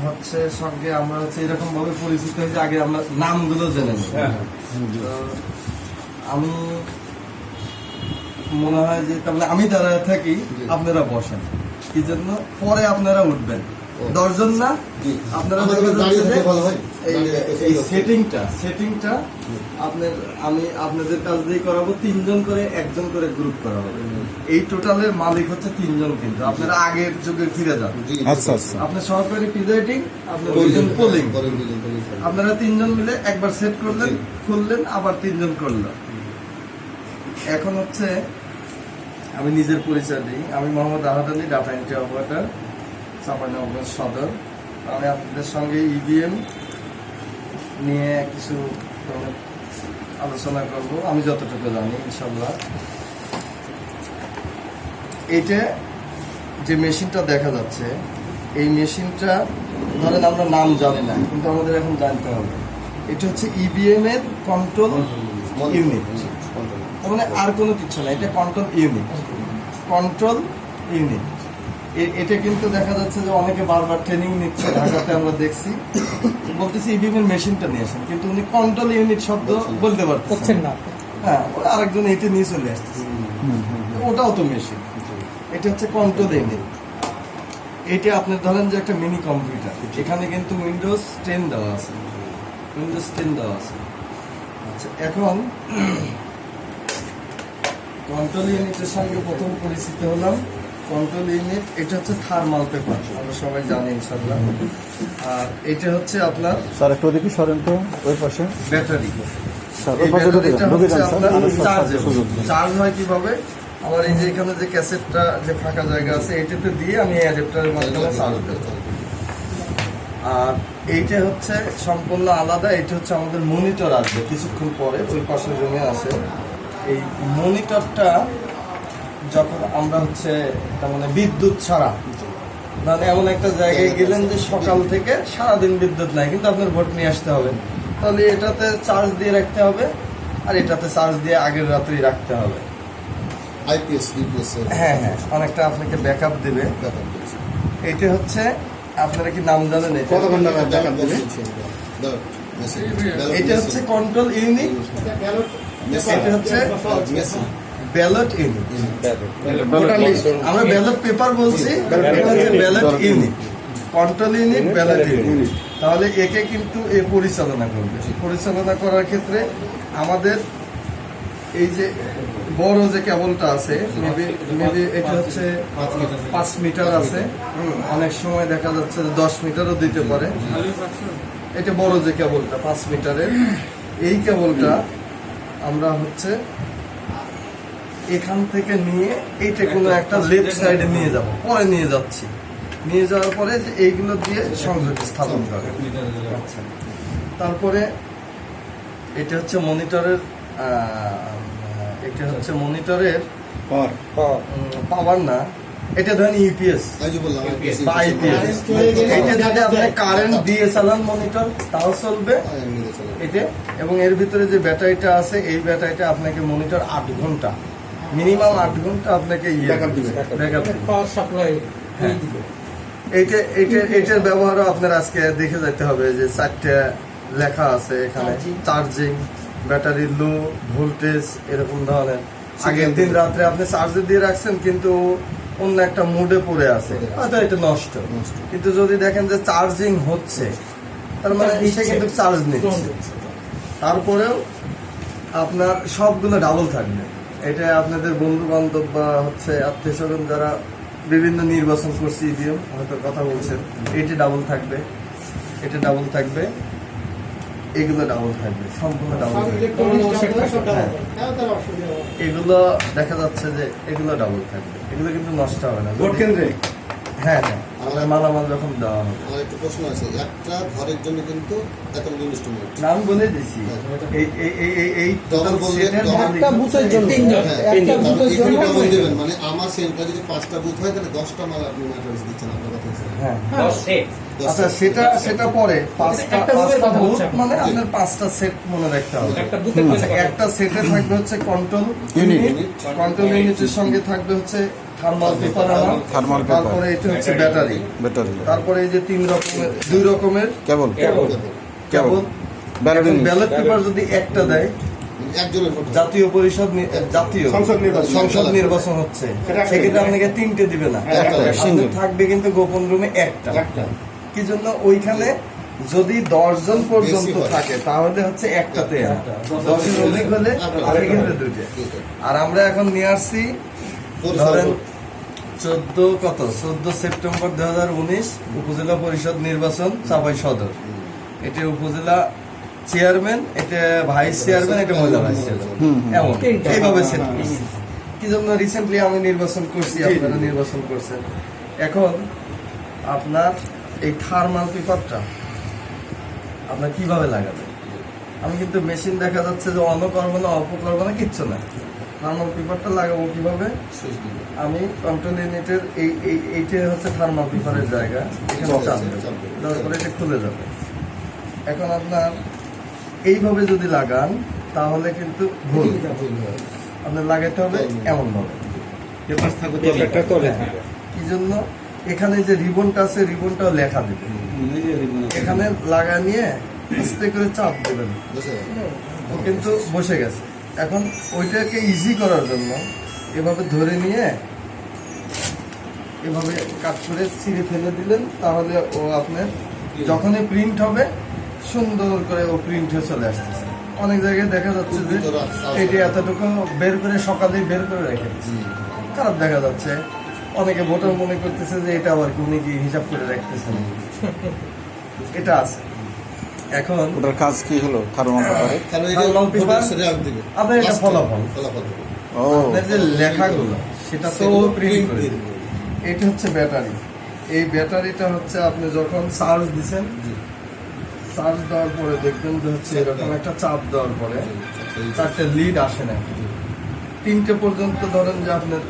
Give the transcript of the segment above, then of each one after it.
হচ্ছে সঙ্গে আমরা হচ্ছে এরকম ভাবে পরিচিত হয়েছে, আগে আমরা নামগুলো জেনে নিই। তো আমি মনে হয় যে তাহলে আমি দাঁড়ায় থাকি, আপনারা বসেন, কি জন্য পরে আপনারা উঠবেন 10 জন না, আপনারা এই সেটিংটা আমি আপনাদের কাজ দিয়ে করাবো। 3 জন করে, 1 জন করে গ্রুপ করা হবে। এই টোটালের মালিক হচ্ছে 3 জন, কিন্তু আপনারা আগের যুগে ফিরে যান। আচ্ছা আচ্ছা, আপনার সহকারী প্রিজাইডিং, আপনার 2 জন পোলিং, আপনারা 3 জন মিলে একবার সেট করলেন, খুললেন, আবার 3 জন করলেন। এখন হচ্ছে আমি নিজের পরিচয় দিই। আমি Mohammad Ahad Ali, data entry operator, Chapainawabganj Sadar. আমি আপনাদের সঙ্গে ইভিএম নিয়ে কিছু আলোচনা করব, আমি যতটুকু জানি ইনশাল্লাহ। এইটা যে মেশিনটা দেখা যাচ্ছে, এই মেশিনটা ধরেন আমরা নাম জানি না, কিন্তু আমাদের এখন জানতে হবে। এটা হচ্ছে ইভিএম এর কন্ট্রোল ইউনিট, মানে আর কোনো কিছু না, এটা কন্ট্রোল ইউনিট। এটা কিন্তু দেখা যাচ্ছে যে অনেকে বারবার ট্রেনিং নিচ্ছে, ঢাকাতে আমরা দেখছি, বলতেছি ইভিএম এর মেশিনটা নিয়েছেন, কিন্তু উনি কন্ট্রোল ইউনিট শব্দ বলতে পারছেন না। হ্যাঁ, আরেকজন এটা নিয়ে চলে আসছে, ওটাও তো মেশিন। এটা হচ্ছে কন্ট্রোল ইউনিট। এটা আপনি ধরেন যে একটা মিনি কম্পিউটার, এখানে কিন্তু উইন্ডোজ 10 দেওয়া আছে। আচ্ছা, এখন কন্ট্রোল ইউনিটের সঙ্গে প্রথম পরিচিত হলাম। কন্ট্রোল ইউনিট এটা হচ্ছে থার্মাল পেপার, আমরা সবাই জানি ইনশাআল্লাহ। আর এটা হচ্ছে আপনার স্যার একটু দেখি সরেন তো ওই পাশে ব্যাটারি। চার্জ হয় কিভাবে? আমার এই যে এখানে যে ক্যাসেটটা যে ফাঁকা জায়গা আছে, এটাতে দিয়ে আমি অ্যাডাপ্টারের মাধ্যমে চার্জ দেব। আর এইটা হচ্ছে সম্পূর্ণ আলাদা। এটা হচ্ছে আমাদের মনিটর আসবে কিছুক্ষণ পরে, ওই পাশের রুমে আছে। এই মনিটরটা যখন আমরা হচ্ছে তার মানে বিদ্যুৎ ছাড়া, মানে এমন একটা জায়গায় গেলেন যে সকাল থেকে সারাদিন বিদ্যুৎ নাই, কিন্তু আপনার ভোট নিয়ে আসতে হবে, তাহলে এটাতে চার্জ দিয়ে রাখতে হবে, আর এটাতে চার্জ দিয়ে আগের রাত্রি রাখতে হবে। হ্যাঁ, অনেকটা আপনাকে ব্যাকআপ দেবে। এটা হচ্ছে, আপনারা কি নাম জানেন? এটা হচ্ছে কন্ট্রোল ইউনিট, এটা হচ্ছে ব্যালট ইউনিট। আমরা ব্যালট পেপার বলছি, এটা হচ্ছে ballot unit, control unit, ballot unit. তাহলে একে কিন্তু এ পরিচালনা করবে। পরিচালনা করার ক্ষেত্রে আমাদের এই যে বড় যে কেবলটা আছে, মেবি এটা হচ্ছে 5 মিটার আছে, অনেক সময় দেখা যাচ্ছে 10 মিটারও দিতে পারে। এটা বড় যে কেবলটা 5 মিটারের, এই কেবলটা আমরা হচ্ছে এখান থেকে নিয়ে এইটা কোনো একটা লেফট সাইডে নিয়ে যাব, পরে নিয়ে যাচ্ছি। নিয়ে যাওয়ার পরে যে এইগুলো দিয়ে সংযোগ স্থাপন করে। আচ্ছা, তারপরে এটা হচ্ছে মনিটরের, এটা হচ্ছে মনিটরের পাওয়ার না, এটা ধরেন ইউপিএস বা আইপিএস। এটা যদি আপনি কারেন্ট দিয়ে চালান মনিটর, তাও চলবে এটা। এবং এর ভিতরে যে ব্যাটারিটা আছে, এই ব্যাটারিটা আপনাকে মনিটর 8 ঘন্টা, মিনিমাম 8 ঘন্টা আপনাকে ব্যাকআপ দিবে। এইটার ব্যবহারও আপনার আজকে দেখে যেতে হবে যে 4টা লেখা আছে এখানে, চার্জিং, ব্যাটারি লো ভোল্টেজ, এরকম ধরনের। আগের দিন রাত্রে আপনি চার্জে দিয়ে রাখছেন, কিন্তু অন্য একটা মুডে পড়ে আছে, হয়তো এটা নষ্ট। কিন্তু যদি দেখেন যে চার্জিং হচ্ছে, তার মানে সে কিন্তু চার্জ নিচ্ছে। তারপরেও আপনার সবগুলো ডাবল থাকবে। এটা আপনাদের বন্ধু বান্ধব বা হচ্ছে আত্মীয় স্বজন যারা বিভিন্ন নির্বাচন করছে, ইভিএম হয়তো কথা বলছেন, এটা ডাবল থাকবে, এটা ডাবল থাকবে, এগুলো ডাবল থাকবে, সম্পূর্ণ ডাবল থাকবে। এগুলো দেখা যাচ্ছে যে এগুলো ডাবল থাকবে, এগুলো কিন্তু নষ্ট হবে না ভোট কেন্দ্রে। হ্যাঁ, মালামাল যখন দেওয়া হবে। আমার একটা প্রশ্ন আছে, একটা ঘরের জন্য কিন্তু এত ইনস্ট্রুমেন্ট নাম বলে দিছি, এই একটা বুথের জন্য মানে আমার সেন্টার যদি 5টা বুথ হয়, তাহলে 10টা মাল আপনি ম্যাটারিয়ালস দিচ্ছেন, আপনার কথা হচ্ছে। হ্যাঁ, আচ্ছা, সেটা পরে 5টা বুথ মানে আপনার 5টা সেট মনে রাখতে হবে। একটা সেটে থাকবে হচ্ছে কন্ট্রোল ইউনিট, কন্ট্রোল ইউনিটের সঙ্গে থাকবে হচ্ছে থার্মাল পেপার আনা, থার্মাল পেপার, তারপরে এটা হচ্ছে ব্যাটারি, ব্যাটারি, তারপরে এই যে দুই রকমের কেবল, কেবল। ব্যাটারি এখন ব্যালট পেপার যদি একটা দেয়, একজনের ভোট জাতীয় পরিষদ জাতীয় সংসদ নির্বাচন হচ্ছে, সেক্ষেত্রে আপনাকে 3টে দিবে না, একটা, আপনার থাকবে কিন্তু গোপন রুমে একটা। কি জন্য? ওইখানে যদি 10 জন পর্যন্ত বেশি হয়। থাকে তাহলে হচ্ছে একটাতে, 10-এর অধিক হলে সেক্ষেত্রে 2টে। আর আমরা এখন নিয়ে আসছি ধরেন 14 সেপ্টেম্বর 2019 উপজেলা পরিষদ নির্বাচন চাপাই সদর। এটা উপজেলা চেয়ারম্যান, এটা ভাইস চেয়ারম্যান, এটা মহিলা ভাইস চেয়ারম্যান, এমন এইভাবে সেট করছি। কি জন্য? রিসেন্টলি আমি নির্বাচন করছি, আপনারা নির্বাচন করছেন। এখন আপনার এই থার্মাল পেপারটা আপনার কিভাবে লাগাবেন? আমি কিন্তু মেশিন দেখা যাচ্ছে যে অন করবো না, অফ করবো না, কিচ্ছু না। থার্মাল পেপারটা লাগাবো কিভাবে? সুইচ দিবে। আমি কন্ট্রোল ইউনিটের এইটা হচ্ছে থার্মাল পেপারের জায়গা, এখানে চাপ দেবো, তারপরে এটা খুলে যাবে। এখন আপনার এইভাবে যদি লাগান তাহলে কিন্তু ভুল, আপনার লাগাতে হবে এমন ভাবে। কি জন্য? এখানে যে রিবনটা আছে, রিবনটাও লেখা দেবে, এখানে লাগা নিয়ে আস্তে করে চাপ দেবেন, বুঝছে? ও কিন্তু বসে গেছে। এখন ওইটাকে ইজি করার জন্য এভাবে ধরে নিয়ে এভাবে কাট করে ছিঁড়ে ফেলে দিলেন, তাহলে ও আপনার যখনই প্রিন্ট হবে সুন্দর করে ও প্রিন্ট হয়ে চলে আসতেছে। অনেক জায়গায় দেখা যাচ্ছে যে এটি এতটুকু বের করে সকালেই বের করে রেখে দিচ্ছে, খারাপ দেখা যাচ্ছে। অনেকে ভোটার মনে করতেছে যে এটা আবার উনি কি হিসাব করে রাখতেছেন, এটা আছে। এখন ওটার কাজ কি হলো থার্মাল পেপারে? তাহলে এই যে থার্মাল পেপার ভোটের রেজাল্ট দিবে। আপনার এটা ফলাফল, ফলাফল দিবে। ও আপনার যে লেখাগুলো সেটা তো সেগুলো প্রিন্ট print করে দিয়ে দিবে। দিবে। এটা হচ্ছে ব্যাটারি। এই ব্যাটারিটা হচ্ছে আপনি যখন চার্জ দিচ্ছেন, চার্জ দেওয়ার পরে দেখবেন যে হচ্ছে এরকম একটা চাপ দেওয়ার পরে 4টে লিড আসে না, 3টে পর্যন্ত ধরেন যে আপনার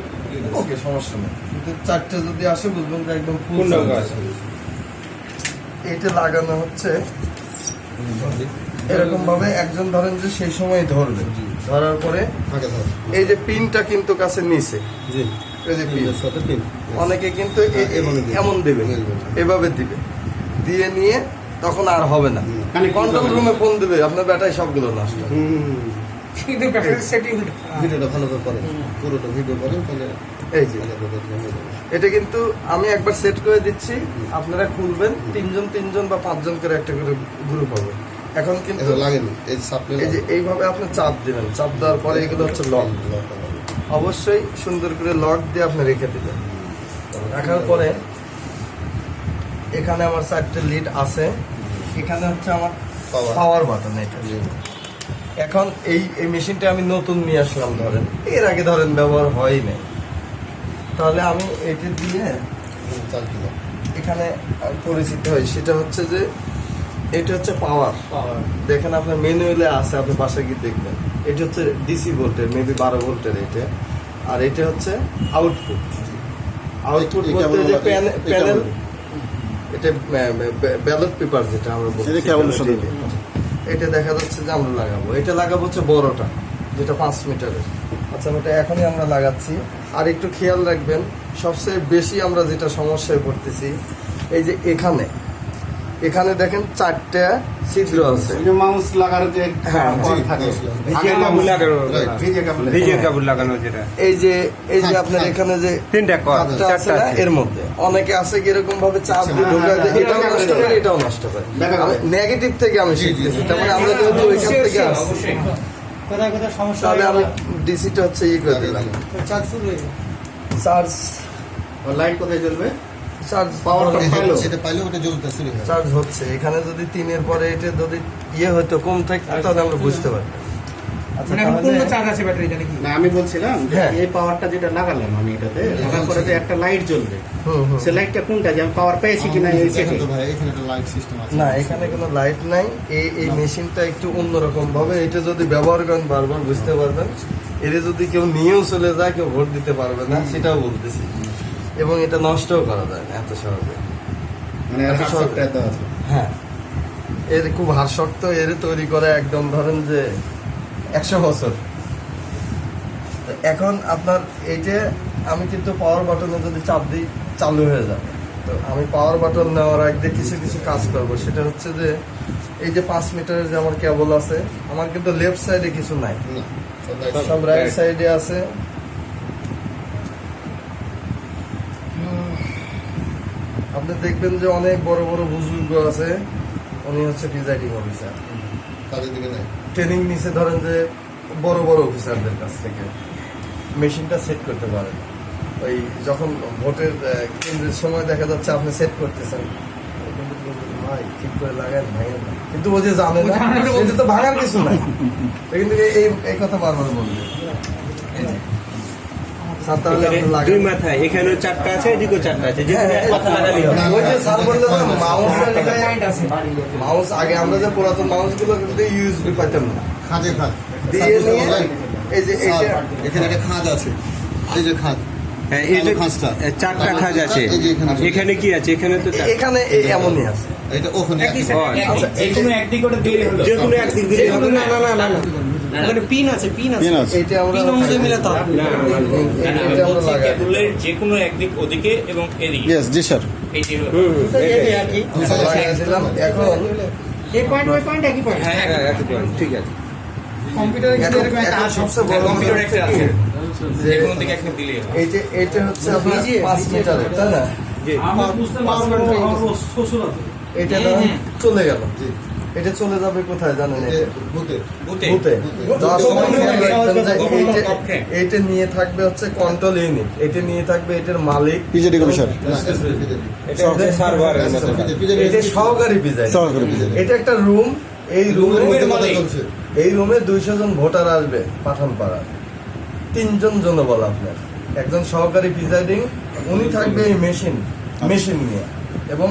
ওকে সমস্যা নেই, কিন্তু 4টে যদি আসে বুঝবেন যে একদম ফুল। এটা লাগানো হচ্ছে এরকম ভাবে, একজন ধরেন যে সেই সময় ধরবে, ধরার পরে আগে ধর। এই যে পিনটা কিন্তু কাছে নিচে, জি। এই যে পিন, সাথে পিন। অনেকে কিন্তু এভাবে দিবে। এমন দেবে, এভাবে দিবে, দিয়ে নিয়ে তখন আর হবে না। কন্ট্রোল রুমে ফোন দেবে, আপনার ব্যাটারি সবগুলো নষ্ট। ভিডিওটা ভালো করে করেন। পুরোটা ভিডিও করেন তাহলে এই যে ভালো করে হয়ে যাবে। এটা কিন্তু আমি একবার সেট করে দিচ্ছি, আপনারা খুলবেন 3জন বা 5জন করে একটা করে গ্রুপ হবে। এখন কিন্তু এটা লাগেনি। এই সাপ্লাই এই যে এইভাবে আপনি চাপ দিবেন, চাপ দেওয়ার পরে এগুলো হচ্ছে লক। অবশ্যই সুন্দর করে লক দিয়ে আপনি রেখে দিবেন। রাখার পরে এখানে আমার 4টে লিড আছে, এখানে হচ্ছে আমার Power. Power button. এটা এখন এই মেশিনটা আমি নতুন নিয়ে আসলাম, ধরেন এর আগে ধরেন ব্যবহার হয়ই নাই, তাহলে আমি এটা দিয়ে চাল দিলাম। এখানে পরিচিত হই। সেটা হচ্ছে যে এটা হচ্ছে পাওয়ার। দেখেন আপনার ম্যানুয়ালে আছে, আপনি বাসায় গিয়ে দেখবেন। এটা হচ্ছে ডিসি ভোল্টের, মেবি 12 ভোল্টের এটা। আর এটা হচ্ছে আউটপুট। আউটপুট এই বলতে যে কেবল- এই প্যানেল, কেবল। এটা ব্যালট পেপার যেটা আমরা বলছি, এটা কেবলের সাথে। এটা দেখা যাচ্ছে যে আমরা লাগাবো, এটা লাগাবো হচ্ছে বড়টা, যেটা 5 মিটারের। আচ্ছা, ওটা এখনই আমরা লাগাচ্ছি। আর একটু খেয়াল রাখবেন, সবচেয়ে বেশি আমরা যেটা সমস্যায় পড়তেছি, এই যে এখানে দেখেন 4টে ছিদ্র আছে। মাউস লাগানোর যে হ্যাঁ, কল থাকে ভিজে কাবুল লাগানো Right. ভিজে কাবুল লাগানো যেটা এই যে আপনার এখানে যে 3টা কল চারটা আছে 4টা না, আছে এর মধ্যে অনেকে আছে কি এরকম ভাবে চাপ দিয়ে ঢোকায় দেয়, এটাও নষ্ট করে, এটাও নষ্ট করে। নেগেটিভ থেকে আমি শিখতেছি, তার মানে আমরা যেহেতু ওইখান থেকে আসছি, কোথায় কোথায় সমস্যা তাহলে হয়ে আমি গেল? ডিসিটা হচ্ছে করে দিলাম, চার্জ শুরু হয়ে গেল। চার্জ লাইট কোথায় জ্বলবে চার্জ পাওয়ারটা পাইলো সেটা পাইলে ওটা জ্বলতে শুরু হয়। চার্জ হচ্ছে। এখানে যদি 3-এর পরে এটা যদি হয়তো কম থাকতো তাহলে আমরা বুঝতে পারতাম। আচ্ছা, মানে এখন তাহলে পূর্ণ চার্জ আছে ব্যাটারিটা নাকি? না আমি বলছিলাম যে হ্যাঁ। এই পাওয়ারটা যেটা লাগালাম আমি এটাতে লাগার পরে যে একটা লাইট জ্বলবে হুম। সে লাইটটা কোনটা যে আমি পাওয়ার পেয়েছি কিনা এই দেখেন সেটে তো ভাই, এখানে একটা লাইট সিস্টেম আছে। না, এখানে কোনো লাইট নাই। এই মেশিনটা একটু অন্যরকম ভাবে, এটা যদি ব্যবহার করেন বারবার বুঝতে পারবেন। এটা যদি কেউ নিয়েও চলে যায়, কেউ ভোট দিতে পারবে না, সেটাও বলতেছি। এবং এটা নষ্টও করা যায় না এত সহজে। মানে এর হাত সবটা এত আছে হ্যাঁ, এর খুব হারশক্ত, এর তৈরি করে একদম ধরেন যে 100 বছর। তো এখন আপনার এইটা আমি কিন্তু পাওয়ার বাটনে যদি চাপ দিই চালু হয়ে যাবে। তো আমি পাওয়ার বাটন নেওয়ার আগে কিছু কিছু কাজ করব, সেটা হচ্ছে যে এই যে 5 মিটারের যে আমার কেবল আছে, আমার কিন্তু লেফট সাইডে কিছু নাই, না, সব right সব রাইট সাইডে আছে। আপনি দেখবেন যে অনেক বড় বড় বুজুর্গ আছে, উনি হচ্ছে প্রিজাইডিং অফিসার, কাজের দিকে নাই। ট্রেনিং নিচে ধরেন যে বড় বড় অফিসারদের কাছ থেকে মেশিনটা সেট করতে পারেন। ওই যখন ভোটের কেন্দ্রের সময় দেখা যাচ্ছে আপনি সেট করতেছেন, কিন্তু বলবেন, ভাই ঠিক করে লাগান, ভাঙেন না, কিন্তু ও যে জানে না, এটা তো ভাঙার কিছু নাই, কিন্তু এই কথা বারবার বলবে। স্যার, তাহলে আপনি দুই লাগান। মাথায় এখানেও চারটা আছে, এদিকেও চারটা আছে, যেখানে এক মাথা লাগালেই হবে। ওই যে স্যার বললো না, মাউস আগে আমরা যে পুরাতন মাউস গুলো কিন্তু ইউএসবি পাইতাম না, খাঁজে খাঁজ। দিয়ে স্যার, বুঝতে নিয়ে পারলেন? এই যে স্যার, এইটা এখানে একটা খাঁজ আছে, এই যে খাঁজ, হ্যাঁ, এটা খাঁজটা। চারটা খাঁজ আছে। এই যে এখানে আছে। এখানে কি আছে? এখানে তো চারটা। এখানে এমনই আছে। এটা ওখানে আছে। আচ্ছা, যে কোনো একদিক দিলে হবে না। ওখানে পিন আছে পিন আছে। এইটা আমরা পিন অনুযায়ী মিলাতে হবে। এটা আমরা লাগাই। কেবলের যে কোনো একদিক ওদিকে এবং এদিকে ইয়েস, জি স্যার। এইটি হলো এটাই আর কি। লাগাই দিলাম। এখন এই পয়েন্ট ওই পয়েন্ট একই পয়েন্ট। হ্যাঁ হ্যাঁ, একদম, ঠিক আছে। কম্পিউটারে কিন্তু এরকম একটা এখন আছে। সবচেয়ে বড় কম্পিউটার একটা আছে যে যে কোনো দিকে একটা দিলেই হবে। এইটা হচ্ছে আপনার 5 মিটারের, তাই না? এটা ধরুন চলে গেল, এটা চলে যাবে কোথায় জানেন? এই এটা ভূতে। বুথে বুথে যাওয়ার সময় খেয়াল রাখবেন যে কক্ষে। এইটা নিয়ে থাকবে হচ্ছে কন্ট্রোল ইউনিট, এটা নিয়ে থাকবে এটার মালিক, পিজেডি অফিসার। এটা হচ্ছে সার্ভারের মতো। এটা সহকারী প্রিজাইডিং। সহকারী প্রিজাইডিং। এটা একটা রুম, এই রুমের রুমের মধ্যে মালিক। চলছে। এই রুমে 200 জন ভোটার আসবে পাঠানপাড়া, 3 জন জনবল আপনার, একজন সহকারী প্রিজাইডিং, উনি থাকবে এই মেশিন নিয়ে, এবং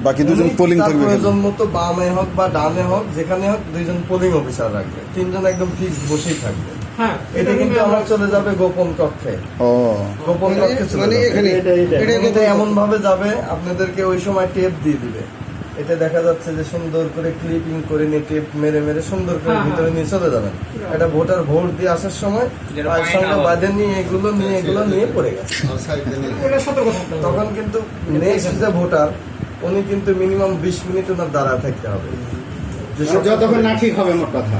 বাকি দুজন উনি polling তার থাকবে প্রয়োজন মতো বামে হোক বা ডানে হোক, যেখানে হোক 2 জন পোলিং অফিসার রাখবে, 3 জন একদম ফিক্স বসেই থাকবে। হ্যাঁ, এটা কিন্তু আমার চলে যাবে গোপন কক্ষে, ও গোপন কক্ষে চলে মানে যাবে। এখানে এটা কিন্তু এমন ভাবে যাবে, আপনাদেরকে ওই সময় টেপ দিয়ে দিবে, এটা দেখা যাচ্ছে যে সুন্দর করে ক্লিপিং করে নিয়ে টেপ মেরে মেরে সুন্দর করে ভিতরে নিয়ে চলে যাবেন। এটা ভোটার ভোট দিয়ে আসার সময় যেন পায়ের পায় সঙ্গে না বাঁধে নিয়ে এগুলো নিয়ে পড়ে গেছে। আর সাইড দিয়ে ওটা সতর্ক থাকতে হবে। তখন কিন্তু নেক্সট যে ভোটার, উনি কিন্তু মিনিমাম 20 মিনিট ওনার দাঁড়ায় থাকতে হবে। যতক্ষণ না ঠিক হবে, মোট কথা,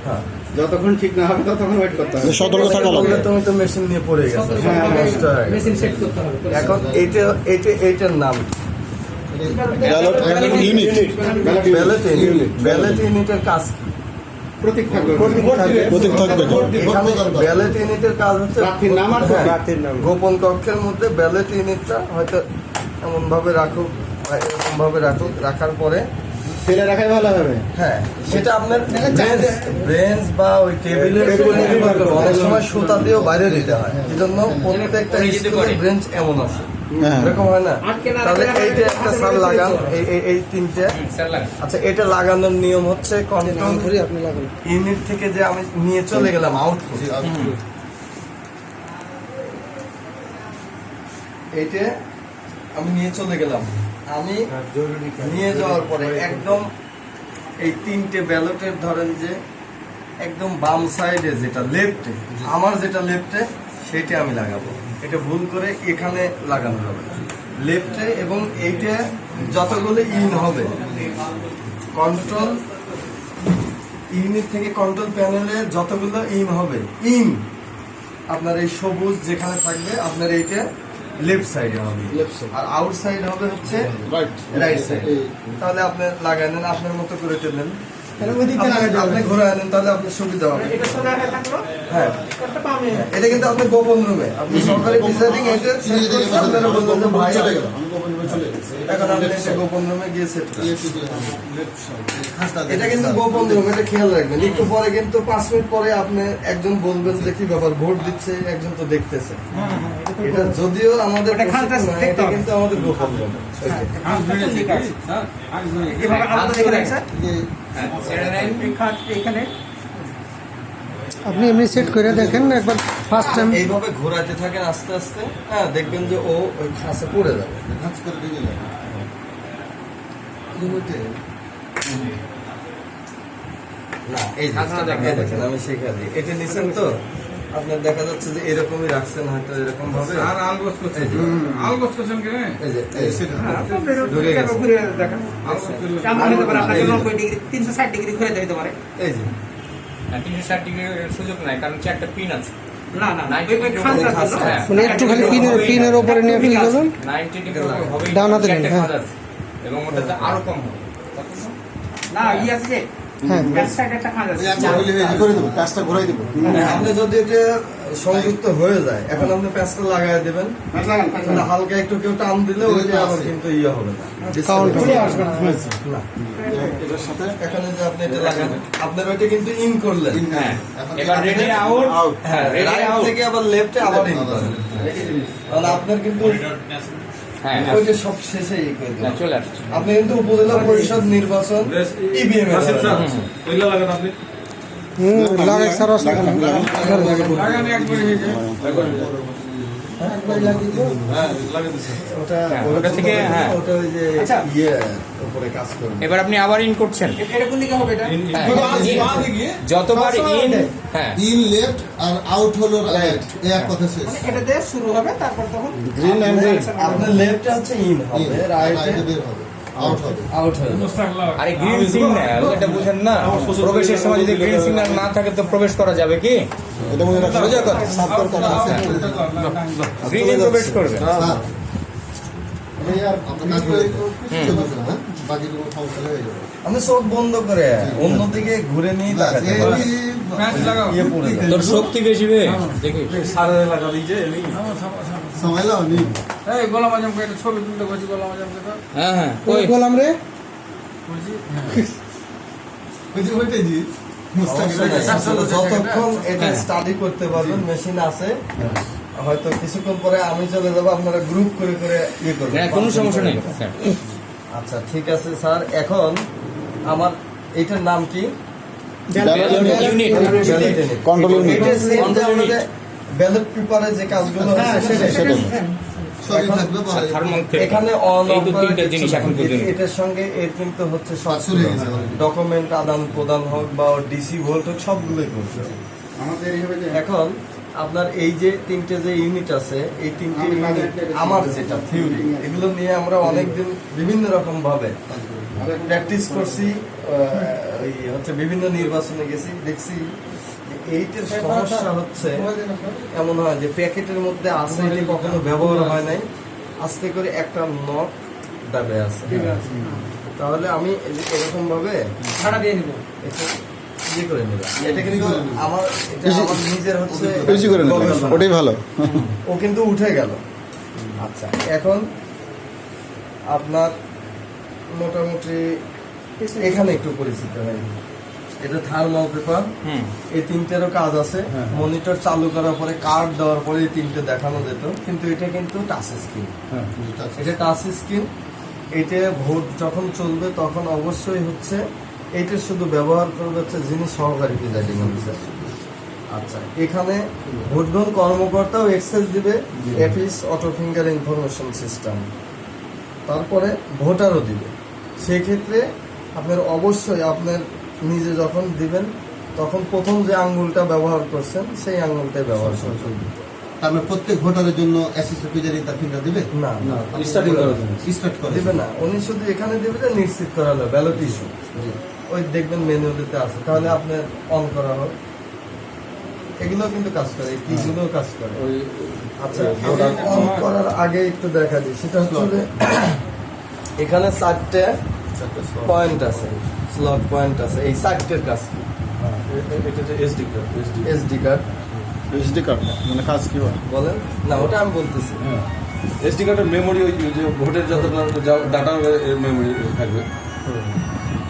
হ্যাঁ, যতক্ষণ ঠিক না হবে ততক্ষণ ওয়েট করতে হবে। সতর্ক থাকা লাগবে। বললে তুমি তো মেশিন নিয়ে পড়ে গেছে, হ্যাঁ, নষ্ট হয়ে গেছে। মেশিন সেট করতে হবে। এখন এইটার নাম ব্যালট ইউনিট। ব্যালট ইউনিটের কাজ কি? প্রতীক থাকবে। প্রতীক থাকবে। এখানে ব্যালট ইউনিটের কাজ হচ্ছে প্রার্থীর নাম আর হ্যাঁ, প্রার্থীর নাম। গোপন কক্ষের মধ্যে ব্যালট ইউনিটটা হয়তো এমন ভাবে রাখুক বা এরকম ভাবে রাখুক, রাখার পরে ফেলে রাখাই ভালো হবে। হ্যাঁ, সেটা আপনার বেঞ্চ বা ওই টেবিলের উপর নির্ভর করে। অনেক সময় সুতা দিয়েও বাইরে দিতে হয়, এই জন্য প্রত্যেকটা স্কুলের বেঞ্চ এমন আছে, হ্যাঁ। এরকম হয় না? আটকে না তাহলে রাখলে এইটা একটা সার লাগান, এই 3টে। স্যার লাগে আচ্ছা, এটা লাগানোর নিয়ম হচ্ছে কন্ট্রোল ইউনিট থেকে যে আমি নিয়ে চলে গেলাম আউটপুট, এইটা আমি নিয়ে চলে গেলাম, আমি নিয়ে যাওয়ার পরে একদম এই 3টে ব্যালটের ধরেন যে একদম বাম সাইডে যেটা লেফটে, আমার যেটা লেফটে সেইটা আমি লাগাবো। এটা ভুল করে এখানে লাগানো যাবে না, লেফটে। এবং এইটা যতগুলো ইন হবে, কন্ট্রোল ইউনিট থেকে কন্ট্রোল প্যানেলে যতগুলো ইন হবে, আপনার এই সবুজ যেখানে থাকবে আপনার এইটা লেফট সাইডে হবে, আর আউট সাইড হবে হচ্ছে রাইট সাইড। তাহলে আপনি লাগাই নেন, আপনার মতো করে টেলেন, তাহলে ওই দিকটা লাগাই দেবে। আপনি ঘুরে আনেন, তাহলে আপনার সুবিধা হবে। এটা সোজা হয়ে থাকলো, হ্যাঁ, একটা পামে। এটা কিন্তু আপনি গোপন রুমে, আপনি সরকারি প্রিসাইডিং এটা সেট করছেন, আপনারা বললেন যে ভাই চলে গেল, আমি গোপন রুমে চলে গেছি। এখন আপনি এসে গোপন রুমে গিয়ে সেট করছেন। লেফট সাইড খাঁজটা এটা কিন্তু গোপন রুম, এটা খেয়াল রাখবেন। একটু পরে কিন্তু 5 মিনিট পরে আপনি একজন বলবেন যে কি ব্যাপার, ভোট দিচ্ছে, একজন তো দেখতেছে। হ্যাঁ, হ্যাঁ, এটা তো এটা যদিও আমাদের ওটা খালটা প্রশিক্ষণ নয়, দেখতে এটা হবে। কিন্তু আমাদের গোপন রুম। ঠিক আছে। এভাবে আলাদা দেখে রাখছে। হ্যাঁ ছেড়ে নেন এখানে আপনি এমনি সেট করে দেখেন একবার ফার্স্ট টাইম। এইভাবে ঘোরাতে থাকেন আস্তে আস্তে, হ্যাঁ, দেখবেন যে ও ওই খাসে পড়ে যাবে। খাঁজ করে দিয়ে গেল। না, এই যে, এই দেখেন আমি শিখা দিই, এটা নিছেন তো, আপনার দেখা যাচ্ছে যে এরকমই রাখছেন হয়তো এরকম ভাবে আর আলগোস করছেন এই যে, আলগোস করছেন কি না এই যে সেটা ঢুকে গেছে। ঘুরে দেখেন আলগোস করলে কেমন হতে পারে আপনাকে 90 ডিগ্রি 360 ডিগ্রি ঘুরে দিতে পারে। এই যে 360 ডিগ্রির সুযোগ নাই, কারণ চারটা পিন আছে। না না না 90 ওই ডিগ্রির খাঁজটার উপরে জন্য। হ্যাঁ, মানে একটু খালি পিনের উপরে নিয়ে ফেলে দেবেন 90 ডিগ্রির উপরে হবেই, ডান হাতে চারটে নেন, হ্যাঁ। খাঁজ আছে। এবং ওটাতে আরো কম হবে। না ই আছে যে হ্যাঁ ব্যাক সাইড একটা খাঁজ আছে। করে দেবো কাজটা ঘোরাই দেবো আপনি যদি এটা সংযুক্ত হয়ে যায় এখন আপনি প্যাঁচটা লাগাই দেবেন তাহলে হালকা একটু কেউ টান দিলে ওইটা আবার কিন্তু ইয়ে হবে না Count হবে। না এটার সাথে এখানে যে আপনি এটা লাগান আপনার ওইটা কিন্তু ইন করলেন হ্যাঁ, এখন এবার রেডি আউট, হ্যাঁ ready রাইট out। থেকে আবার লেফটে আবার ইন করেন তাহলে আপনার কিন্তু হ্যাঁ, ওইটা সব শেষে ই করে হ্যাঁ, দেবেন। চলে আসছে। আপনি কিন্তু উপজেলা পরিষদ নির্বাচন ইভিএম আসিফ স্যার ওইলা লাগান আপনি লাগে স্যার অসুবিধা নেই। লাগান একবারে হয়ে যায় হ্যাঁ লাগিয়ে দিচ্ছি ওটা হ্যাঁ, ওটা থেকে, হ্যাঁ। ওটা ওই যে আচ্ছা। ইয়ে উপরে কাজ করবে এবার আপনি আবার ইন করছেন। এটা কোন দিকে হবে এটা? হ্যাঁ, যতবার ইন, হ্যাঁ, ইন লেফট আর আউট হলো রাইট এই এক কথা শেষ মানে এটা দিয়ে শুরু হবে তারপর তখন গ্রিন অ্যান্ড রেড আপনার লেফটে হচ্ছে ইন হবে রাইটে রাইটে বের হবে আউট হবে আউট হবে আরে গ্রিন সিগন্যাল এটা বুঝেন না, প্রবেশের সময় যদি গ্রিন সিগন্যাল না থাকে তো প্রবেশ করা যাবে কি? এটা মনে রাখা সোজা কথা, সাবধান করা আছে গ্রিনে প্রবেশ করবে। স্যার আপনার কাজ হয়ে চলতেছে হ্যাঁ বাকি কোনো সমস্যা হয়ে যাবে আপনি চোখ বন্ধ করে অন্যদিকে ঘুরে নিয়ে তাকাতে পারেন। প্যাঁচ লাগাও ইয়ে পড়ে যাবে। তোর শক্তি বেশি বে, দেখি সারে লাগা দিয়েছে এই সময় লাও নি এই গোলাম আজমকে একটা ছবি তুলতে কইছি গোলাম আজমকে তো হ্যাঁ হ্যাঁ, ওই বললাম রে কইছি ওই যে ওইটাই জি যতক্ষণ এটা স্টাডি করতে পারবেন মেশিন আছে হয়তো কিছুক্ষণ পরে আমি চলে যাবো আপনারা গ্রুপ করে করে ইয়ে করবেন হ্যাঁ, কোনো সমস্যা নেই স্যার। আচ্ছা ঠিক আছে স্যার এখন আমার এইটার নাম কি ইউনিট, Control unit. ব্যালট পেপারে যে কাজগুলো হচ্ছে সেটাই সবই থাকবে পরে থার্মাল এখানে অন এই অফ তো করার তিনটা কিছু জিনিস নাই। এখন পর্যন্ত। এটার সঙ্গে এর কিন্তু হচ্ছে সব চলে গেছে already। ডকুমেন্ট আদান প্রদান হোক বা ডিসি ভোল্ট হোক সবগুলোই করছে এখন আপনার এই যে তিনটে যে ইউনিট আছে এই তিনটে ইউনিট আমার যেটা থিওরি এগুলো নিয়ে আমরা অনেকদিন বিভিন্ন রকম ভাবে প্র্যাকটিস করছি ওই হচ্ছে বিভিন্ন নির্বাচনে গেছি দেখছি যে এইটার সমস্যা হচ্ছে এমন হয় যে প্যাকেটের মধ্যে আছে এটি কখনো ব্যবহার হয় নাই আস্তে করে একটা নট দাবে আছে তাহলে আমি এরকম ভাবে ভাড়া দিয়ে নিব। একটু ইয়ে করে নিলাম এটা কিন্তু আমার এটা আমার নিজের হচ্ছে ইজি করে নিতে গবেষণা। ওটাই ভালো ও কিন্তু উঠে গেল আচ্ছা এখন আপনার মোটামুটি এখানে একটু পরিচিত হয় এটা থার্মাল পেপার হুম, এই তিনটেরও কাজ আছে মনিটর চালু করার পরে কার্ড দেওয়ার পরে এই তিনটে দেখানো যেত কিন্তু এটা কিন্তু টাচ স্ক্রিন এটা টাচ স্ক্রিন এটা ভোট যখন চলবে তখন অবশ্যই হচ্ছে এইটা শুধু ব্যবহার করবে হচ্ছে যিনি সহকারী প্রিজাইডিং অফিসার আচ্ছা এখানে ভোট গ্রহণ কর্মকর্তাও এক্সেস দিবে Apis auto finger information system তারপরে ভোটারও দিবে সেক্ষেত্রে আপনার অবশ্যই আপনার নিজে যখন দিবেন তখন প্রথম যে আঙ্গুলটা ব্যবহার করছেন সেই আঙ্গুলটাই ব্যবহার করছেন তারপরে প্রত্যেক ভোটারের জন্য অ্যাসিস্ট্যান্ট প্রিজাইডিং তার ফিঙ্গার দিবে না না স্টার্ট করে দিবে না উনি শুধু এখানে দিবে যে নিশ্চিত করা হলো ব্যালট ইস্যু ওই দেখবেন ম্যানুয়ালিতে আছে তাহলে আপনার অন করা হোক এগুলো কিন্তু কাজ করে এই কিগুলো কাজ করে আচ্ছা অন করার আগে একটু দেখা দিই সেটা হচ্ছে যে এখানে 4টে পয়েন্ট আছে স্লট পয়েন্ট আছে এই 4টের কাজ কি এসডি কার্ড এইচডি কার্ড মানে কাজ কি হয় বলেন না ওটা আমি বলতেছি এসডি কার্ডের মেমোরি ওই যে ভোটের যতটা ডাটা মেমোরি থাকবে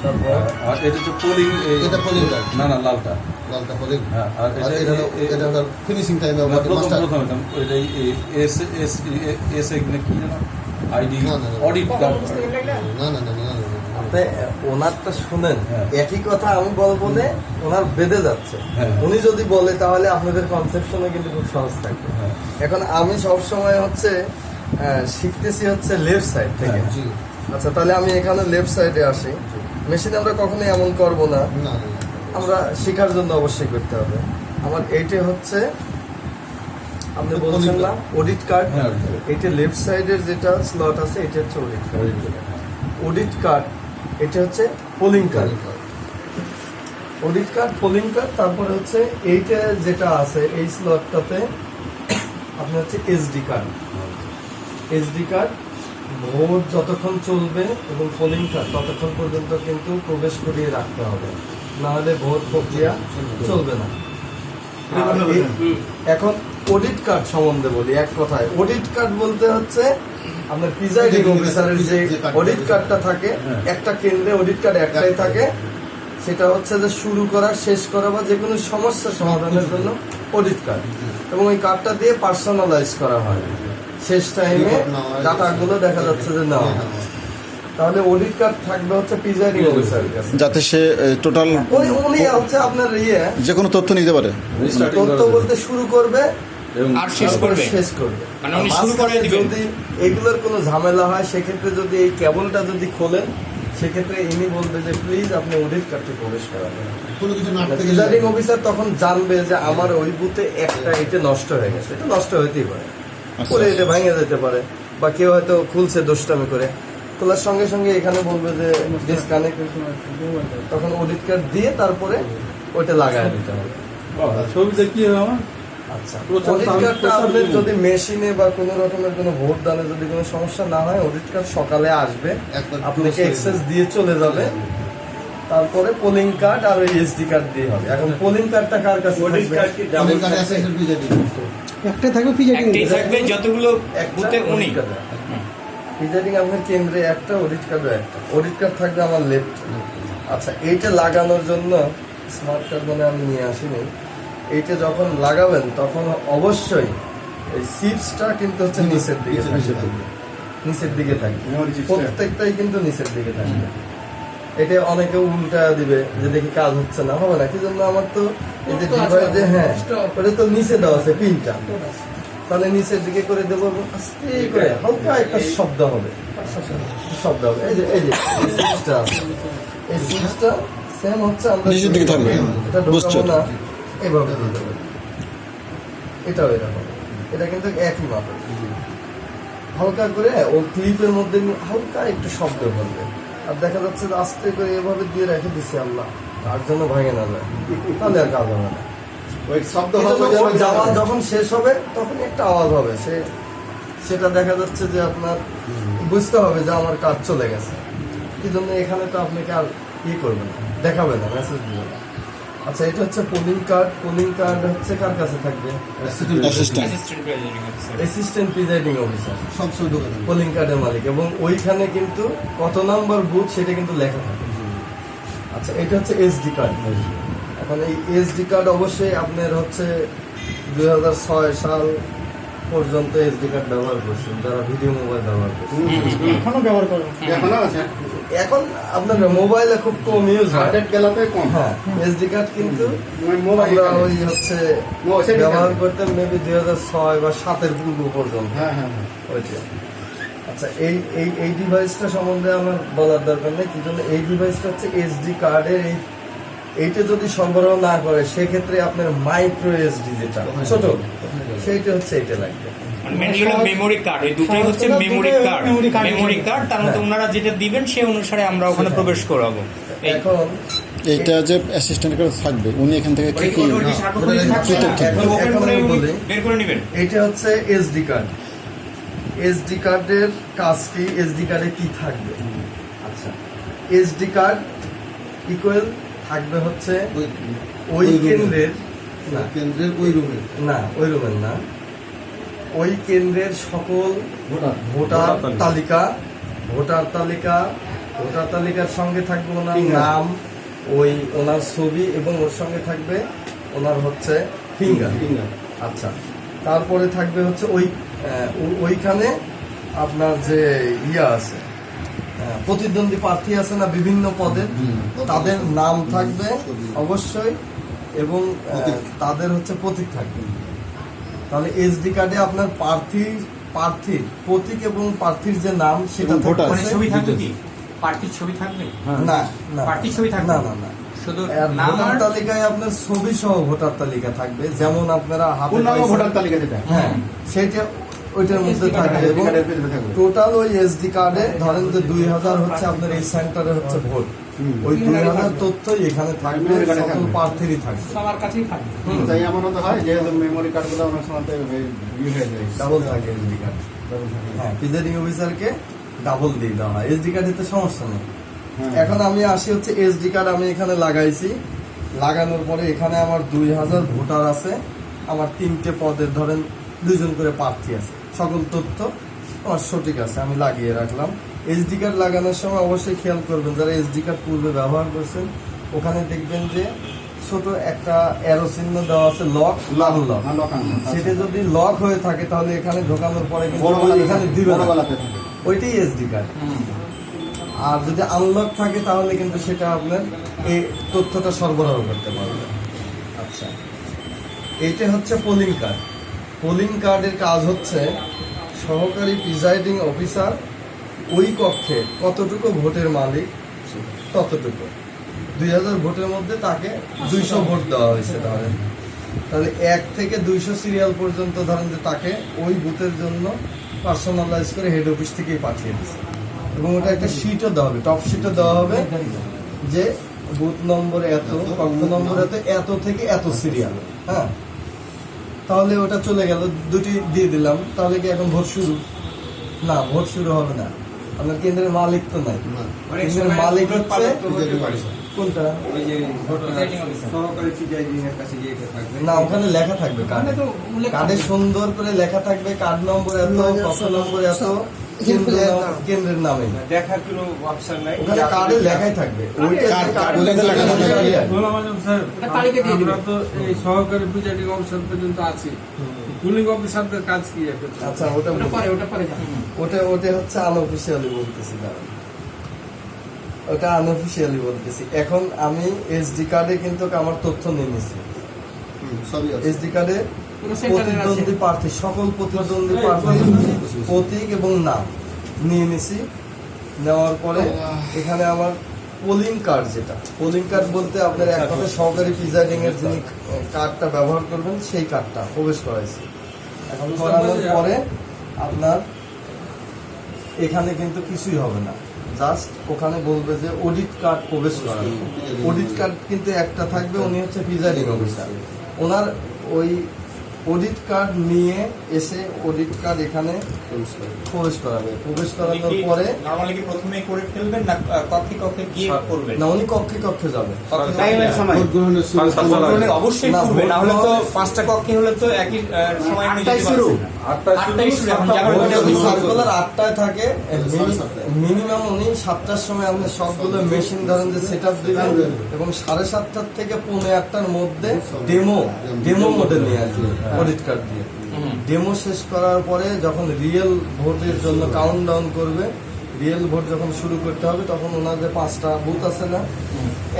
তারপর আর এটা হচ্ছে পোলিং এটা polling card। না না লালটা লালটা পরে হ্যাঁ আর আর এটা হলো এটা হলো ফিনিশিং টাইমে মাস্টার প্রথম ওইটাই এস এস এস এখানে কি জানো আইডি না, না, না। অডিট কার্ড না না না না না আপনি ওনারটা শুনেন হ্যাঁ। একই কথা আমি বলবো না ওনার বেঁধে যাচ্ছে হ্যাঁ। উনি যদি বলে তাহলে আপনাদের কনসেপশনে কিন্তু খুব সহজ থাকবে হ্যাঁ। এখন আমি সব সময় হচ্ছে শিখতেছি হচ্ছে লেফট সাইড থেকে জি আচ্ছা তাহলে আমি এখানে লেফট সাইডে আসি মেশিনে আমরা কখনোই এমন করব না না না আমরা শেখার জন্য অবশ্যই করতে হবে আমার এইটা হচ্ছে আপনি বলছেন না অডিট কার্ড, হ্যাঁ। এটা লেফট সাইডের যেটা স্লট আছে এটা হচ্ছে অডিট কার্ড। অডিট কার্ড এটা হচ্ছে polling card. Audit card, polling card, তারপরে হচ্ছে এইটা যেটা আছে এই স্লটটাতে আপনার হচ্ছে SD card. SD card vote যতক্ষণ চলবে এবং পোলিং কার্ড ততক্ষণ পর্যন্ত কিন্তু প্রবেশ করিয়ে রাখতে হবে, না হলে ভোট প্রক্রিয়া চলবে না। আর এখন অডিট কার্ড সম্বন্ধে বলি এক কথায়। অডিট কার্ড বলতে হচ্ছে আপনার প্রিজাইডিং অফিসারের যে অডিট কার্ডটা থাকে, একটা কেন্দ্রে অডিট কার্ড একটাই থাকে, সেটা হচ্ছে যে শুরু করা, শেষ করা বা যে কোনো সমস্যা সমাধানের জন্য অডিট কার্ড, এবং ওই কার্ডটা দিয়ে পার্সোনালাইজ করা হয়। শেষ টাইমে ডাটাগুলো দেখা যাচ্ছে যে নেওয়া হয়। তাহলে অডিট কার্ড থাকবে হচ্ছে প্রিজাইডিং অফিসারের কাছে, যাতে সে টোটাল উনি হচ্ছে আপনার যে কোনো তথ্য নিতে পারে। তথ্য বলতে শুরু করবে আর শেষ করবে। শেষ করবে। মানে উনি শুরু করে মাঝখানে দিবেন। যদি এগুলোর কোনো ঝামেলা হয়, সেক্ষেত্রে যদি এই কেবলটা যদি খোলেন, সেক্ষেত্রে ইনি বলবে যে প্লিজ আপনি অডিট কার্ডে প্রবেশ করাবেন। কোনো কিছু না থেকে প্রিজাইডিং অফিসার তখন জানবে যে আমার ওই বুথে একটা এটা নষ্ট হয়ে গেছে, এটা নষ্ট হইতেই পারে, করে এটা ভেঙে যেতে পারে, বা কেউ হয়তো খুলছে দুষ্টামি করে, খোলার সঙ্গে সঙ্গে এখানে বলবে যে ডিসকানেক্ট, তখন অডিট কার্ড দিয়ে তারপরে ওইটা লাগায় দিতে হবে। ছবিতে কি হবে আমার? আচ্ছা, অডিট কার্ডটা আপনার যদি মেশিনে বা কোনো রকমের কোনো ভোট দানে যদি কোনো সমস্যা না হয়, অডিট কার্ড সকালে আসবে, একবার আপনাকে এক্সেস দিয়ে চলে যাবে, তারপরে পোলিং কার্ড আর ওই এসডি কার্ড দিয়ে হবে। এখন পোলিং কার্ডটা কার কাছে থাকবে? আমাদের কাছে আছে এটা প্রিজাইডিং। একটাই থাকবে প্রিজাইডিং। একটাই থাকবে যতগুলো বুথে উনি। প্রিজাইডিং আপনার কেন্দ্রে একটা, অডিট কার্ডও একটা। অডিট কার্ড থাকবে আমার লেফট। আচ্ছা, এইটা লাগানোর জন্য স্মার্ট কার্ড মানে আমি নিয়ে আসিনি। এইটা যখন লাগাবেন তখন অবশ্যই এই সিপসটা কিন্তু হচ্ছে নিচের দিকে থাকবে, নিচের দিকে থাকবে, প্রত্যেকটাই কিন্তু নিচের দিকে থাকবে। এটা অনেকে উল্টা দিবে যে দেখি কাজ হচ্ছে না, হবে না, কি জন্য আমার তো এই যে ডিভাইসে, হ্যাঁ ওটা তো নিচে দেওয়া আছে পিনটা, তাহলে নিচের দিকে করে দেবো, আস্তে করে হালকা একটা শব্দ হবে, শব্দ হবে। এই যে এই সুইচটা আছে, এই সুইচটা সেম হচ্ছে আমরা নিচের দিকে থাকবে, এটা বুঝছো? ঢোকাবো না, এভাবে দিয়ে দেবো, এটাও এরকম, এটা কিন্তু একই মাপে। হালকা করে ও ক্লিপের মধ্যে হালকা একটু শব্দ করবে, আর দেখা যাচ্ছে যে আস্তে করে এভাবে দিয়ে রেখে দিচ্ছি আল্লাহ, তার জন্য ভাঙে না যায়, তাহলে আর কাজ হবে না। ওই শব্দ যাওয়া যখন শেষ হবে তখন একটা আওয়াজ হবে, সেটা দেখা যাচ্ছে যে আপনার বুঝতে হবে যে আমার কাজ চলে গেছে। এই জন্য এখানে তো আপনাকে আর করবে না, দেখাবে না, মেসেজ দিবে না। আচ্ছা, এটা হচ্ছে পোলিং কার্ড। পোলিং কার্ড হচ্ছে কার কাছে থাকবে? অ্যাসিস্ট্যান্ট প্রিজাইডিং অফিসার, সবসময় ঢোকা যাবে। পোলিং কার্ডের মালিক, এবং ওইখানে কিন্তু কত নাম্বার বুথ সেটা কিন্তু লেখা থাকে। আচ্ছা, এটা হচ্ছে এসডি কার্ড। এখন এই এসডি কার্ড অবশ্যই আপনার হচ্ছে 2006 সাল পর্যন্ত এসডি কার্ড ব্যবহার করছেন, যারা ভিডিও মোবাইল ব্যবহার করছেন। এখনো ব্যবহার করো। এখনো আছে। এখন আপনার মোবাইলে খুব কম ইউজ হয়, আপডেট গেলাতে কম। হ্যাঁ, এসডি কার্ড কিন্তু মোবাইল আমরা ওই হচ্ছে ব্যবহার করতাম মেবি 2006 বা 7-এর পূর্ব পর্যন্ত। হ্যাঁ হ্যাঁ হ্যাঁ। ওইটা। আচ্ছা, এই ডিভাইসটা সম্বন্ধে আমার বলার দরকার নেই, কি জন্য এই ডিভাইসটা হচ্ছে এসডি কার্ডের এইটা যদি সরবরাহ না করে, সেক্ষেত্রে আপনার মাইক্রো এসডি যেটা ছোট, সেইটা হচ্ছে এটা লাগবে। মেমোরি কার্ড, এই দুটোই হচ্ছে মেমোরি কার্ড। মেমোরি কার্ড, তার মধ্যে ওনারা যেটা দিবেন সে অনুসারে আমরা ওখানে প্রবেশ করাবো। এখন এইটা যে অ্যাসিস্ট্যান্ট করে থাকবে, উনি এখান থেকে কি কি এখন আমি বলি, বের করে নেবেন। এটা হচ্ছে এসডি কার্ড। এসডি কার্ডের কাজ কি, এসডি কার্ডে কি থাকবে? আচ্ছা, এসডি কার্ড ইকুয়াল থাকবে হচ্ছে ওই কেন্দ্রের, না কেন্দ্রের ওই রুমে না ওই রুমের না, ওই কেন্দ্রের সকল ভোটার তালিকা, ভোটার তালিকার সঙ্গে থাকবে ওনার নাম, ওই ওনার ছবি, এবং ওর সঙ্গে থাকবে ওনার হচ্ছে ফিঙ্গার। আচ্ছা, তারপরে থাকবে হচ্ছে ওইখানে আপনার যে আছে, প্রতিদ্বন্দ্বী প্রার্থী আছে না বিভিন্ন পদের, তাদের নাম থাকবে অবশ্যই, এবং তাদের হচ্ছে প্রতীক থাকবে। তাহলে এসডি কার্ডে আপনার প্রার্থীর প্রতীক এবং প্রার্থীর যে নাম সেটা ভোটার ছবি থাকবে কি? প্রার্থীর ছবি থাকবে? না না প্রার্থীর ছবি থাকবে না না না শুধু আর নাম ভোটার আর তালিকায় আপনার ছবি সহ ভোটার তালিকা থাকবে, যেমন আপনারা হাতে পূর্ণাঙ্গ পাইছেন। ভোটার তালিকা যেটা হ্যাঁ সেটা ওইটার মধ্যে SD থাকবে কার্ডে এবং থাকবে। টোটাল ওই এসডি কার্ডে ধরেন যে 2000 হচ্ছে আপনার এই সেন্টারে হচ্ছে ভোট, ওই 2000 তথ্যই এখানে থাকবে, মেমোরি কার্ডে সকল থাকবে। প্রার্থীরই থাকবে। সবার কাছেই থাকবে। তাই এমন হতে হয় যেহেতু মেমোরি কার্ডগুলো অনেক সময় ইয়ে হয়ে যায় ডাবল থাকে এসডি কার্ড। হ্যাঁ প্রিজাইডিং অফিসারকে ডাবল দিয়ে দেওয়া হয়, এসডি কার্ডে তো সমস্যা নেই। এখন আমি আসি হচ্ছে এসডি কার্ড আমি এখানে লাগাইছি, লাগানোর পরে এখানে আমার 2000 ভোটার আছে, আমার 3টে পদের ধরেন 2 জন করে প্রার্থী আছে, সকল তথ্য আমার সঠিক আছে, আমি লাগিয়ে রাখলাম। এসডি কার্ড লাগানোর সময় অবশ্যই খেয়াল করবেন, যারা এসডি কার্ড পূর্বে ব্যবহার করছেন ওখানে দেখবেন যে ছোট একটা অ্যারো চিহ্ন দেওয়া আছে, লক আনলক। সেটা যদি লক হয়ে থাকে তাহলে এখানে ঢোকানোর পরে কিন্তু এখানে দিবে না, ওইটাই এসডি কার্ড। আর যদি আনলক থাকে তাহলে কিন্তু সেটা আপনার এই তথ্যটা সরবরাহ করতে পারবে। আচ্ছা, এইটা হচ্ছে পোলিং কার্ড। পোলিং কার্ডের কাজ হচ্ছে সহকারী প্রিজাইডিং অফিসার ওই কক্ষে কতটুকু ভোটের মালিক ততটুকু, 2000 ভোটের মধ্যে তাকে 200 ভোট দেওয়া হয়েছে ধরেন, তাহলে 1 থেকে 200 সিরিয়াল পর্যন্ত ধরেন যে তাকে ওই বুথের জন্য পার্সোনালাইজ করে হেড অফিস থেকেই পাঠিয়ে দিচ্ছে। এবং ওটা একটা শিটও দেওয়া হবে, টপ শিটও দেওয়া হবে যে বুথ নম্বর এত, কক্ষ নম্বর এত, এত থেকে এত সিরিয়াল। হ্যাঁ, তাহলে ওটা চলে গেল, 2টি দিয়ে দিলাম, তাহলে কি এখন ভোট শুরু? না, ভোট শুরু হবে না, আপনার কেন্দ্রের মালিক তো নাই। কেন্দ্রের মালিক হচ্ছে কোনটা? না, ওখানে লেখা থাকবে কার্ডে, কার্ডে সুন্দর করে লেখা থাকবে কার্ড নম্বর এত, কক্ষ নম্বর এত, কেন্দ্রের নামে দেখার কোনো অপশন নাই, ওখানে কার্ডে লেখাই থাকবে। ওইটা আমরা তো এই সহকারী প্রিজাইডিং অফিসার পর্যন্ত আছি, পুলিং অফিসারদের কাজ কি? আচ্ছা, ওটা ওটা হচ্ছে আনঅফিসিয়ালি বলতেছি, দাঁড়ান, ওটা আনঅফিসিয়ালি বলতেছি। এখন আমি এসডি কার্ডে কিন্তু আমার তথ্য নিয়ে নিচ্ছি, এসডি কার্ডে প্রতিদ্বন্দ্বী প্রার্থী, সকল প্রতিদ্বন্দ্বী প্রার্থী প্রতীক এবং নাম নিয়ে নিছি। নেওয়ার পরে এখানে আমার পোলিং কার্ড, যেটা পোলিং কার্ড বলতে আপনার এক কথা সহকারী প্রিজাইডিং এর যিনি কার্ডটা ব্যবহার করবেন সেই কার্ডটা প্রবেশ করাইছি। এখন করানোর পরে আপনার এখানে কিন্তু কিছুই হবে না, জাস্ট ওখানে বলবে যে অডিট কার্ড প্রবেশ করানো। অডিট কার্ড কিন্তু একটা থাকবে, উনি হচ্ছে প্রিজাইডিং অফিসার, ওনার ওই অডিট কার্ড নিয়ে এসে অডিট কার্ড এখানে প্রবেশ করাবে। প্রবেশ করানোর পরে নরমালি কি প্রথমেই করে ফেলবেন না কক্ষে কক্ষে গিয়ে করবেন? না, উনি কক্ষে কক্ষে যাবে। টাইমের সময় অবশ্যই না, করবে, ভোট না হলে তো গ্রহণ- 5টা কক্ষে হলে তো একই সময় আমি যেতে শুরু। পারছি না। 8টায় শুরু, এখন যেমন সার্কুলার 8টায় থাকে, মিনিমাম উনি 7টার সময় আপনি সবগুলো মেশিন ধরেন যে সেট আপ দিবেন এবং 7:30 থেকে 8:45-টার মধ্যে ডেমো মডেল নিয়ে আসবে অডিট কার্ড দিয়ে। ডেমো শেষ করার পরে যখন রিয়েল ভোটের জন্য কাউন্ট ডাউন করবে, রিয়েল ভোট যখন শুরু করতে হবে তখন ওনার যে 5টা বুথ আছে না,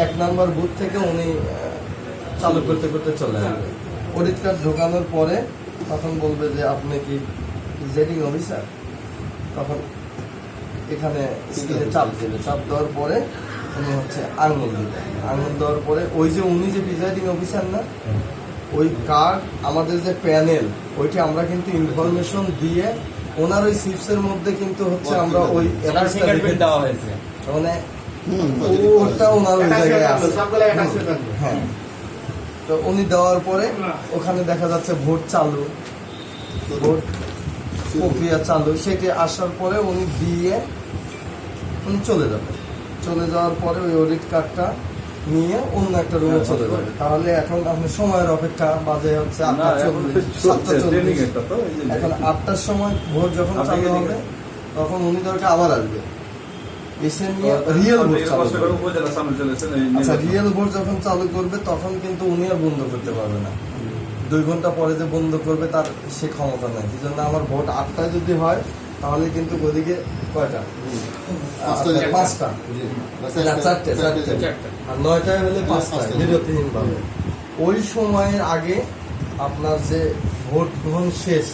1 নাম্বার বুথ থেকে উনি চালু করতে করতে চলে আসবে। অডিট কার্ড ঢোকানোর পরে তখন বলবে যে আপনি কি প্রিজাইডিং অফিসার, তখন এখানে স্ক্রিনে চাপ দেবে, চাপ দেওয়ার পরে উনি হচ্ছে আঙুল দেবে, আঙুল দেওয়ার পরে ওই যে উনি যে প্রিজাইডিং অফিসার না, ওই কার্ড আমাদের যে প্যানেল ওইটা আমরা কিন্তু ইনফরমেশন দিয়ে ওনার ওই সিপসের মধ্যে কিন্তু হচ্ছে আমরা ওই ফিঙ্গারপ্রিন্ট দেওয়া হয়েছে, মানে ওটা ওনার ওই জায়গায় আছে। হ্যাঁ, তো উনি দেওয়ার পরে ওখানে দেখা যাচ্ছে ভোট চালু, ভোট প্রক্রিয়া চালু, সেটি আসার পরে উনি দিয়ে উনি চলে যাবে। চলে যাওয়ার পরে ওই অডিট কার্ডটা নিয়ে অন্য একটা রুমে চলে যাবে। তাহলে এখন আপনি সময়ের অপেক্ষা, বাজে হচ্ছে 8:40, 7:40। এখন 8টার সময় ভোট যখন চালু হবে তখন উনি দরকার আবার আসবে, এসে নিয়ে রিয়েল ভোট চালু করবে। আচ্ছা, রিয়েল ভোট যখন চালু করবে তখন কিন্তু উনি আর বন্ধ করতে পারবে না, 2 ঘন্টা পরে যে বন্ধ করবে তার সে ক্ষমতা নেই। এই জন্য আমার ভোট 8টায় যদি হয় তাহলে কিন্তু ওদিকে কয়টা, 5টা, 4টে, আর 9টায় হলে 5টায় বিরতিহীন ভাবে। ওই সময়ের আগে আপনার যে ভোট গ্রহণ শেষ,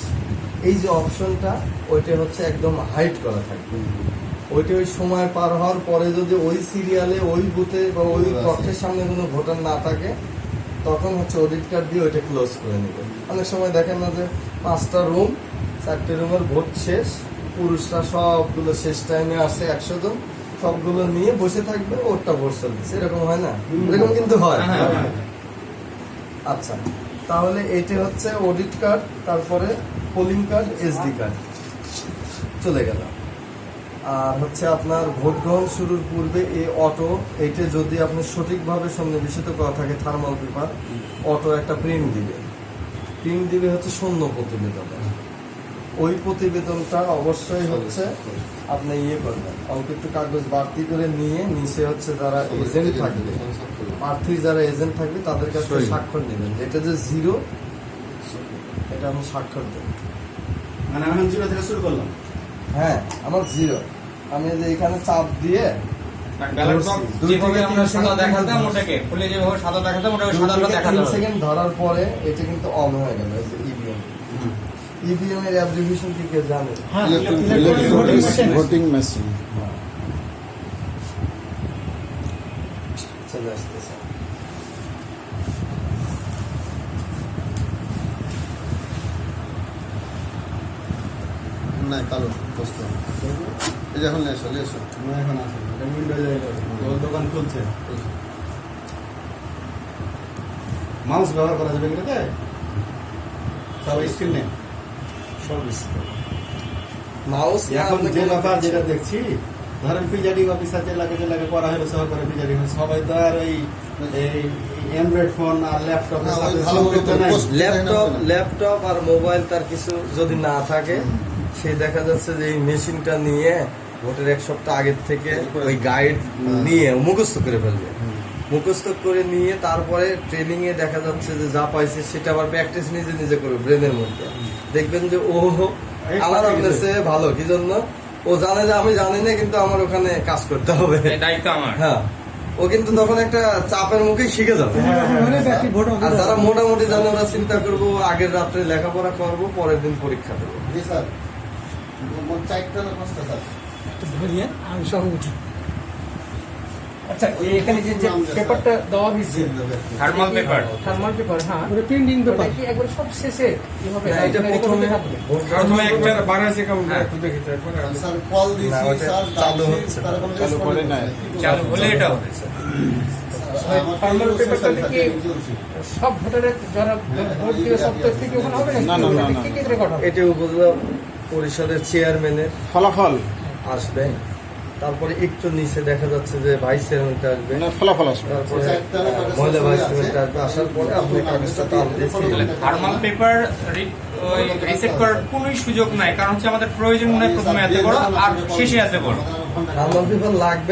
এই যে অপশনটা ওইটা হচ্ছে একদম হাইড করা থাকবে, ওইটা ওই সময় পার হওয়ার পরে যদি ওই সিরিয়ালে ওই বুথে বা ওই কক্ষের সামনে কোনো ভোটার না থাকে, তখন হচ্ছে অডিট কার্ড দিয়ে ওইটা ক্লোজ করে নেবে। অনেক সময় দেখেন না যে 5টা রুম, 4টে রুমের ভোট শেষ, পুরুষরা সবগুলো শেষ টাইমে আসে 100 জন, সবগুলো নিয়ে বসে থাকবে, ওরটা ভোট চলতেছে, এরকম হয় না? এরকম কিন্তু হয়। আচ্ছা, তাহলে এইটা হচ্ছে অডিট কার্ড, তারপরে পোলিং কার্ড, এসডি কার্ড চলে গেল। আর হচ্ছে আপনার ভোট গ্রহণ শুরুর পূর্বে এই অটো, এইটা যদি আপনি সঠিকভাবে সন্নিবেশিত করা থাকে থার্মাল পেপার, অটো একটা প্রিন্ট দিবে হচ্ছে শূন্য প্রতিবেদনে। ওই প্রতিবেদনটা অবশ্যই হচ্ছে আপনি করবেন, অল্প একটু কাগজ বাড়তি করে নিয়ে নিচে হচ্ছে যারা এজেন্ট থাকবে, প্রার্থীর যারা এজেন্ট থাকবে তাদের কাছে স্বাক্ষর নেবেন, যেটা যে 0 এটা আমি স্বাক্ষর দেব। মানে আমি 0 থেকে শুরু করলাম। হ্যাঁ, আমার 0, আমি যে এখানে চাপ দিয়ে ব্যালট বক্স যেভাবে আমরা সাদা দেখাতাম ওটাকে খুলে যেভাবে সাদা দেখাতাম ওটাকে সাদাটা দেখাতে 3 হবে। সেকেন্ড ধরার পরে এটা কিন্তু অন হয়ে গেল। এই যে ইভিএম এর অ্যাব্রিভিয়েশন কি কেউ জানে? Voting machine. চলে আসতেছে। না কালো বস্তু এই যে এখন এসো এসো এখন আছে দোকান খুলছে। মাউস ব্যবহার করা যাবে এটাতে? সব স্ক্রিনে মাউস এখন যে ব্যাপার যেটা দেখছি, ধরেন প্রিজাইডিং অফিসার যে লাগে করা হলো সহকারে প্রিজাইডিং, সবাই তো আর এই অ্যান্ড্রয়েড ফোন আর ল্যাপটপ না, ওই ভালো করে তো post ল্যাপটপ আর মোবাইল তার কিছু যদি না থাকে, সেই দেখা যাচ্ছে যে এই মেশিনটা নিয়ে ভোটের 1 সপ্তাহ আগের থেকে ওই গাইড নিয়ে মুখস্থ করে ফেলবে। মুখস্থ করে নিয়ে তারপরে ট্রেনিং এ দেখা যাচ্ছে যে যা পাইছে সেটা আবার প্র্যাকটিস নিজে নিজে করবে ব্রেনের মধ্যে। দেখবেন যে ও আমার আপনার চেয়ে ভালো, কি জন্য? ও জানে যে আমি জানি না, কিন্তু আমার ওখানে কাজ করতে হবে, এই দায়িত্ব আমার। হ্যাঁ, ও কিন্তু তখন একটা চাপের মুখেই শিখে যাবে। মানে ব্যক্তি ভোট আর যারা মোটামুটি জানে ওরা চিন্তা করবো আগের রাত্রে লেখাপড়া করবো, পরের দিন পরীক্ষা দেবো। জি স্যার, মোট 4টা না 5টা স্যার? ধরিয়ে আমি সব উঠি। আচ্ছা এখানে যে পেপারটা দেওয়া হয়েছে থার্মাল পেপার থার্মাল পেপার, হ্যাঁ ওটা প্রিন্টিং পেপার। ওটা কি একবার সব শেষে কিভাবে না, এটা প্রথমে প্রথমে একটা বাড়াইছে কেমন একটু দেখি তারপরে স্যার কল না, দিয়েছি ওটা স্যার চালু ডাকছি, হচ্ছে। তারা কোনো চালু response করে করছে নাই। না। চালু হলে এটা হবে। আমার থার্মাল তো পেপারটা social কি থাকে, চলছে। সব ভোটারের যারা ভোট দিয়ে সব তথ্য কি ওখানে হবে না, না, না, না। কি কি রেকর্ড হবে? এটা উপজেলা পরিষদের চেয়ারম্যানের ফলাফল আসবে, তারপরে একটু নিচে দেখা যাচ্ছে যে ভাইস চেয়ারম্যানটা আসবে, মানে ফলাফল আসবে। তারপরে চারটা না কয়টা মহিলা সদস্য ভাইস আছে? চেয়ারম্যানটা আসবে। আসার পরে আপনি কাগজটা টান দিয়ে তাহলে থার্মাল পেপার রিসেট করার কোনো সুযোগ নাই, কারণ হচ্ছে আমাদের প্রয়োজন মনে হয় প্রথমে এত বড় আর শেষে এত বড়। থার্মাল পেপার লাগবে।